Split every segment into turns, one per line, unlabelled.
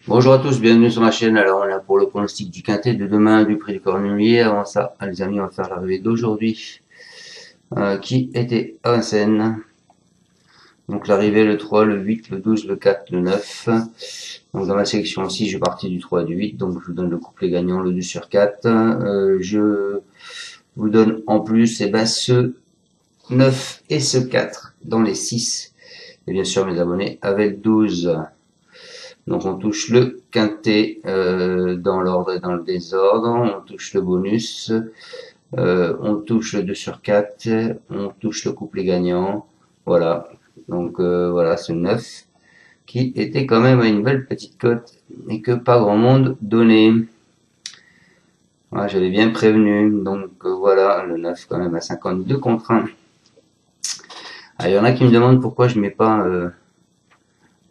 Bonjour à tous, bienvenue sur ma chaîne. Alors on est là pour le pronostic du quintet de demain du prix du Cornulier. Avant ça, les amis, on va faire l'arrivée d'aujourd'hui qui était à Vincennes. Donc l'arrivée le 3, le 8, le 12, le 4, le 9. Donc dans ma sélection aussi, je suis parti du 3 et du 8. Donc je vous donne le couplet gagnant, le 2 sur 4. Je vous donne en plus ce 9 et ce 4 dans les 6. Et bien sûr mes abonnés avec le 12. Donc on touche le quintet dans l'ordre et dans le désordre, on touche le bonus, on touche le 2 sur 4, on touche le couplet gagnant, voilà. Donc voilà ce 9 qui était quand même à une belle petite cote et que pas grand monde donnait. Voilà, j'avais bien prévenu, donc voilà le 9 quand même à 52 contre 1. Alors, il y en a qui me demandent pourquoi je mets pas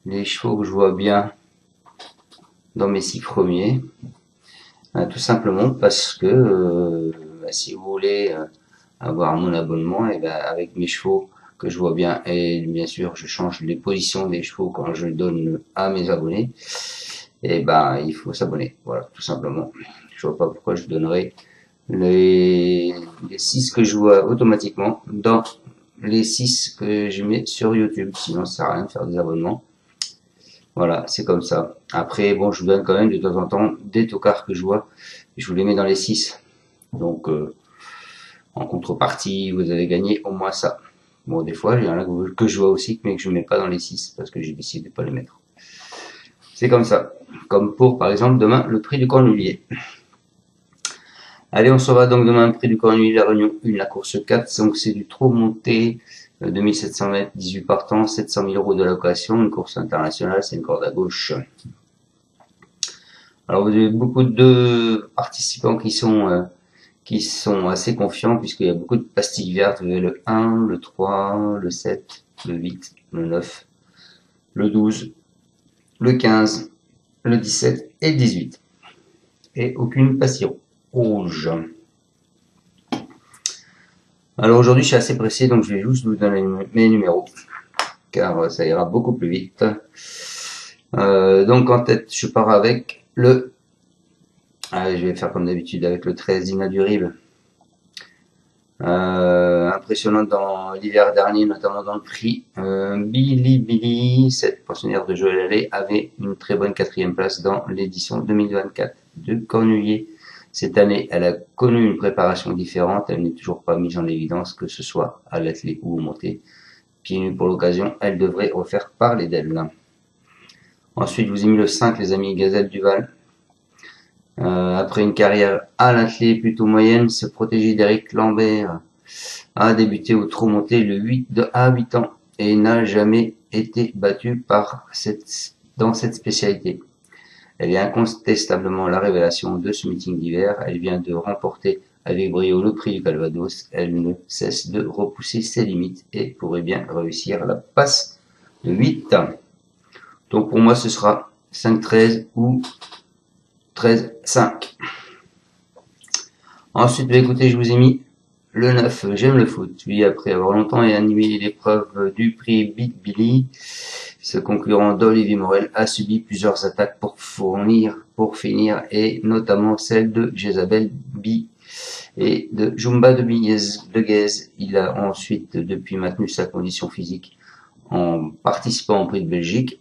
les chevaux que je vois bien dans mes 6 premiers, tout simplement parce que si vous voulez avoir mon abonnement, et avec mes chevaux que je vois bien, et bien sûr je change les positions des chevaux quand je donne à mes abonnés, et il faut s'abonner, voilà, tout simplement. Je vois pas pourquoi je donnerais les 6 que je vois automatiquement dans les 6 que je mets sur YouTube, sinon ça sert à rien de faire des abonnements. Voilà, c'est comme ça. Après, bon, je vous donne quand même de temps en temps des tocards que je vois. Je vous les mets dans les 6. Donc, en contrepartie, vous avez gagné au moins ça. Bon, des fois, il y en a que je vois aussi, mais que je ne mets pas dans les 6 parce que j'ai décidé de pas les mettre. C'est comme ça. Comme pour, par exemple, demain, le prix du Cornulier. Allez, on se va donc demain, le prix du Cornulier, la Réunion 1, la course 4. Donc, c'est du trop monté. 2700 mètres, 18 partants, 700 000 euros de location, une course internationale, c'est une corde à gauche. Alors vous avez beaucoup de participants qui sont assez confiants puisqu'il y a beaucoup de pastilles vertes. Vous avez le 1, le 3, le 7, le 8, le 9, le 12, le 15, le 17 et le 18. Et aucune pastille rouge. Alors aujourd'hui je suis assez pressé, donc je vais juste vous donner mes numéros car ça ira beaucoup plus vite. Donc en tête je pars avec le, je vais faire comme d'habitude avec le 13 Inadurible, impressionnant dans l'hiver dernier, notamment dans le prix. Billy, cette pensionnaire de Joël Allais, avait une très bonne 4e place dans l'édition 2024 de Cornulier. Cette année, elle a connu une préparation différente, elle n'est toujours pas mise en évidence, que ce soit à l'athlée ou au monté. Pieds nus pour l'occasion, elle devrait refaire parler d'elle. Ensuite, je vous ai mis le 5, les amis, Gazelle du Val. Après une carrière à l'athlée plutôt moyenne, se protéger d'Éric Lambert a débuté au trot monté le 8 à 8 ans et n'a jamais été battu dans cette spécialité. Elle est incontestablement la révélation de ce meeting d'hiver. Elle vient de remporter avec brio le prix du Calvados. Elle ne cesse de repousser ses limites et pourrait bien réussir la passe de 8. Donc pour moi ce sera 5-13 ou 13-5. Ensuite, écoutez, je vous ai mis le 9, j'aime le foot. Lui, après avoir longtemps animé l'épreuve du prix Big Billy, ce concurrent d'Olivier Morel a subi plusieurs attaques pour finir, et notamment celle de Jezabel B et de Jumba de Guez. Il a ensuite depuis maintenu sa condition physique en participant au prix de Belgique.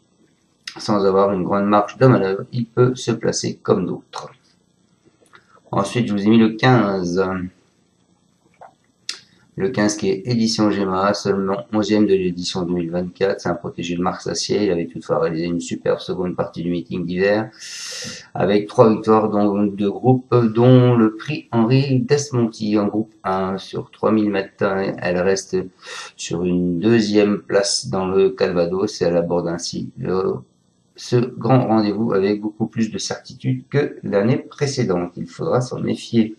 Sans avoir une grande marge de manœuvre, il peut se placer comme d'autres. Ensuite, je vous ai mis le 15. Le 15 qui est édition Gemma, seulement 11e de l'édition 2024. C'est un protégé de Marc Sassier. Il avait toutefois réalisé une superbe seconde partie du meeting d'hiver avec 3 victoires de groupe, dont le prix Henri Desmonti en groupe 1 sur 3000 mètres. Elle reste sur une 2e place dans le Calvados et elle aborde ainsi ce grand rendez-vous avec beaucoup plus de certitude que l'année précédente. Il faudra s'en méfier.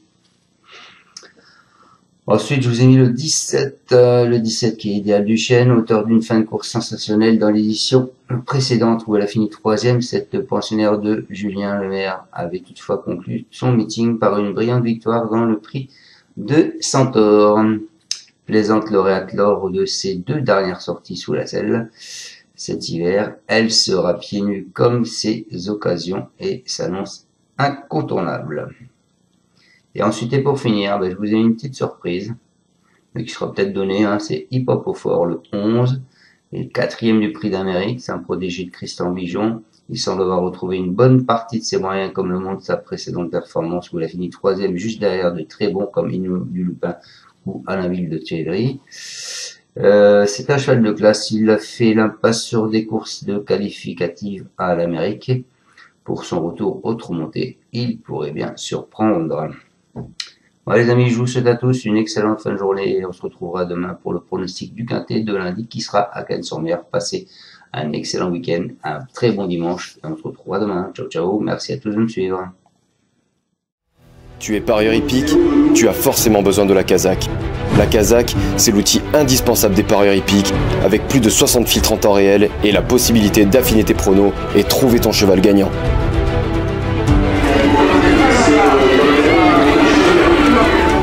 Ensuite, je vous ai mis le 17 qui est Idéal du Chêne, auteur d'une fin de course sensationnelle dans l'édition précédente où elle a fini 3e. Cette pensionnaire de Julien Lemaire avait toutefois conclu son meeting par une brillante victoire dans le prix de Centaure. plaisante lauréate lors de ses 2 dernières sorties sous la selle cet hiver. Elle sera pieds nus comme ses occasions et s'annonce incontournable. Et ensuite, et pour finir, je vous ai une petite surprise, mais qui sera peut-être donnée, c'est Hip Hop au Fort, le 11, et le 4e du Prix d'Amérique. C'est un prodigy de Christian Bijon. Il semble avoir retrouvé une bonne partie de ses moyens, comme le montre sa précédente performance, où il a fini 3e, juste derrière de très bons comme Inou du Lupin ou Alainville de Thierry. C'est un cheval de classe. Il a fait l'impasse sur des courses de qualificatives à l'Amérique. Pour son retour au trot monté, il pourrait bien surprendre. Voilà les amis, je vous souhaite à tous une excellente fin de journée et on se retrouvera demain pour le pronostic du quintet de lundi qui sera à Cannes-sur-Mer. Passez un excellent week-end, un très bon dimanche et on se retrouvera demain. Ciao ciao, merci à tous de me suivre.
Tu es parieur hippique, tu as forcément besoin de la Kazakh. La Kazakh, c'est l'outil indispensable des parieurs hippiques, avec plus de 60 filtres en temps réel et la possibilité d'affiner tes pronos et trouver ton cheval gagnant.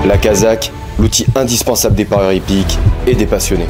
La Kazakh, l'outil indispensable des parieurs hippiques et des passionnés.